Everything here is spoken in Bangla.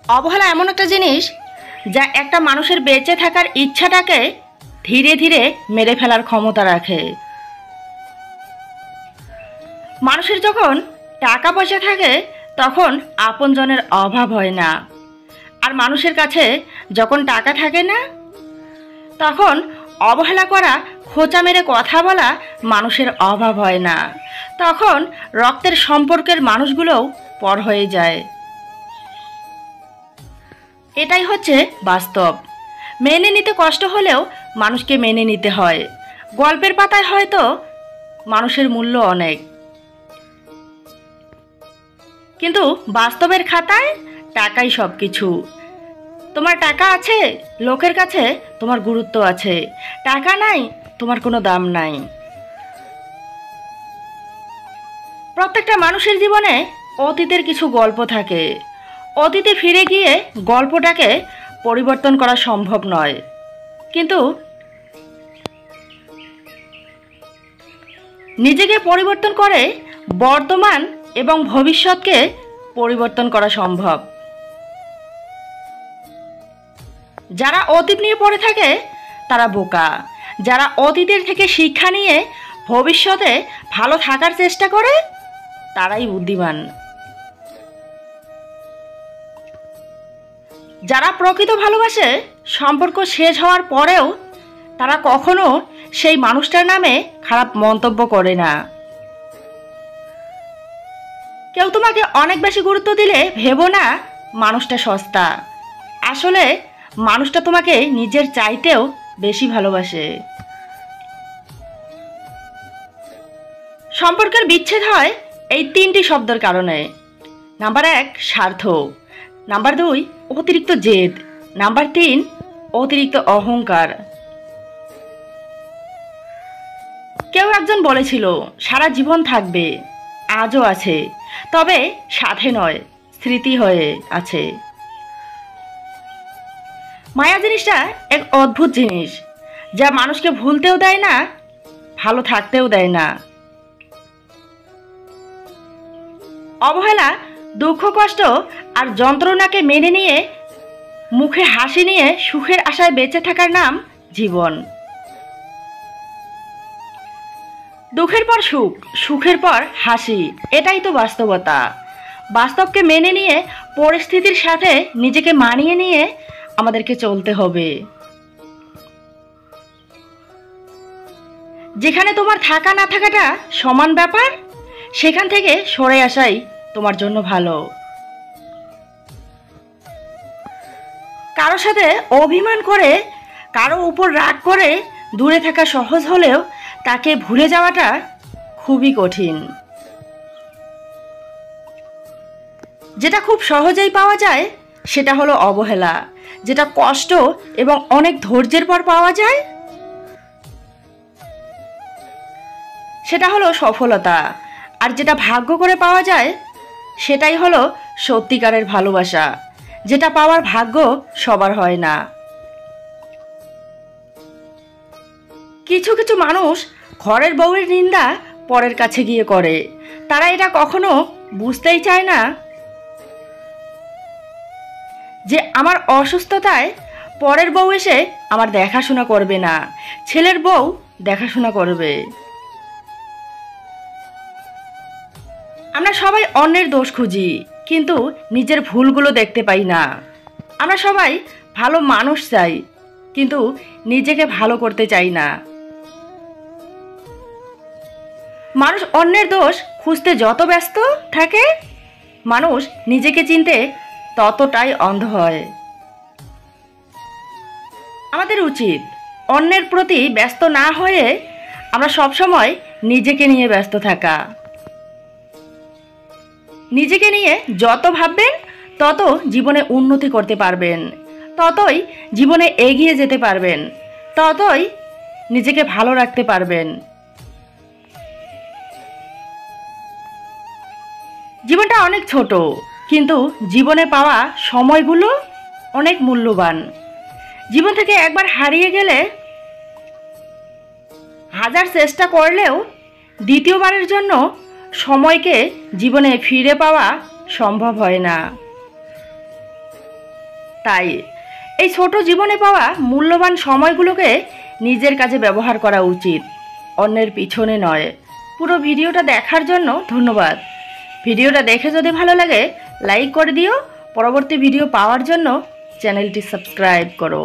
অবহেলা এমন একটা জিনিস যা একটা মানুষের বেঁচে থাকার ইচ্ছাটাকে ধীরে ধীরে মেরে ফেলার ক্ষমতা রাখে। মানুষের যখন টাকা পয়সা থাকে তখন আপনজনের অভাব হয় না, আর মানুষের কাছে যখন টাকা থাকে না তখন অবহেলা করা, খোঁচা মেরে কথা বলা মানুষের অভাব হয় না, তখন রক্তের সম্পর্কের মানুষগুলোও পর হয়ে যায়। এটাই হচ্ছে বাস্তব। মেনে নিতে কষ্ট হলেও মানুষকে মেনে নিতে হয়। গল্পের পাতায় হয়তো মানুষের মূল্য অনেক, কিন্তু বাস্তবের খাতায় টাকাই সব কিছু। তোমার টাকা আছে, লোকের কাছে তোমার গুরুত্ব আছে। টাকা নাই, তোমার কোনো দাম নাই। প্রত্যেকটা মানুষের জীবনে অতীতের কিছু গল্প থাকে। অতীতে ফিরে গিয়ে গল্পটাকে পরিবর্তন করা সম্ভব নয়, কিন্তু নিজেকে পরিবর্তন করে বর্তমান এবং ভবিষ্যৎকে পরিবর্তন করা সম্ভব। যারা অতীত নিয়ে পড়ে থাকে তারা বোকা। যারা অতীতের থেকে শিক্ষা নিয়ে ভবিষ্যতে ভালো থাকার চেষ্টা করে তারাই বুদ্ধিমান। যারা প্রকৃত ভালোবাসে সম্পর্ক শেষ হওয়ার পরেও তারা কখনো সেই মানুষটার নামে খারাপ মন্তব্য করে না। কেউ তোমাকে অনেক বেশি গুরুত্ব দিলে ভেবো না মানুষটা সস্তা। আসলে মানুষটা তোমাকে নিজের চাইতেও বেশি ভালোবাসে। সম্পর্কের বিচ্ছেদ হয় এই 3টি শব্দের কারণে। নাম্বার 1 স্বার্থ, নাম্বার 2 অতিরিক্ত জেদ, নাম্বার 3 অতিরিক্ত অহংকার। কেউ একজন বলেছিল সারা জীবন থাকবে, আজও আছে, তবে সাথে নয়, স্মৃতি হয়ে আছে। মায়া জিনিসটা এক অদ্ভুত জিনিস, যা মানুষকে ভুলতেও দেয় না, ভালো থাকতেও দেয় না। অবহেলা, দুঃখ, কষ্ট আর যন্ত্রণাকে মেনে নিয়ে মুখে হাসি নিয়ে সুখের আশায় বেঁচে থাকার নাম জীবন। দুঃখের পর সুখ, সুখের পর হাসি, এটাই তো বাস্তবতা। বাস্তবকে মেনে নিয়ে পরিস্থিতির সাথে নিজেকে মানিয়ে নিয়ে আমাদেরকে চলতে হবে। যেখানে তোমার থাকা না থাকাটা সমান ব্যাপার, সেখান থেকে সরে আসাই তোমার জন্য ভালো। কারো সাথে অভিমান করে, কারো উপর রাগ করে দূরে থাকা সহজ হলেও তাকে ভুলে যাওয়াটা খুবই কঠিন। যেটা খুব সহজেই পাওয়া যায় সেটা হলো অবহেলা। যেটা কষ্ট এবং অনেক ধৈর্যের পর পাওয়া যায় সেটা হলো সফলতা। আর যেটা ভাগ্য করে পাওয়া যায় সেটাই হলো সত্যিকারের ভালোবাসা, যেটা পাওয়ার ভাগ্য সবার হয় না। কিছু কিছু মানুষ ঘরের বউয়ের নিন্দা পরের কাছে গিয়ে করে। তারা এটা কখনো বুঝতেই চায় না যে আমার অসুস্থতায় পরের বউ এসে আমার দেখাশোনা করবে না, ছেলের বউ দেখাশোনা করবে। আমরা সবাই অন্যের দোষ খুঁজি, কিন্তু নিজের ভুলগুলো দেখতে পাই না। আমরা সবাই ভালো মানুষ চাই, কিন্তু নিজেকে ভালো করতে চাই না। মানুষ অন্যের দোষ খুঁজতে যত ব্যস্ত থাকে, মানুষ নিজেকে চিনতে ততটাই অন্ধ হয়। আমাদের উচিত অন্যের প্রতি ব্যস্ত না হয়ে আমরা সবসময় নিজেকে নিয়ে ব্যস্ত থাকা। নিজেকে নিয়ে যত ভাববেন তত জীবনে উন্নতি করতে পারবেন, ততই জীবনে এগিয়ে যেতে পারবেন, ততই নিজেকে ভালো রাখতে পারবেন। জীবনটা অনেক ছোট, কিন্তু জীবনে পাওয়া সময়গুলো অনেক মূল্যবান। জীবন থেকে একবার হারিয়ে গেলে হাজার চেষ্টা করলেও দ্বিতীয়বারের জন্য সময়কে জীবনে ফিরে পাওয়া সম্ভব হয় না। তাই এই ছোট জীবনে পাওয়া মূল্যবান সময়গুলোকে নিজের কাজে ব্যবহার করা উচিত, অন্যের পিছনে নয়। পুরো ভিডিওটা দেখার জন্য ধন্যবাদ। ভিডিওটা দেখে যদি ভালো লাগে লাইক করে দিও। পরবর্তী ভিডিও পাওয়ার জন্য চ্যানেলটি সাবস্ক্রাইব করো।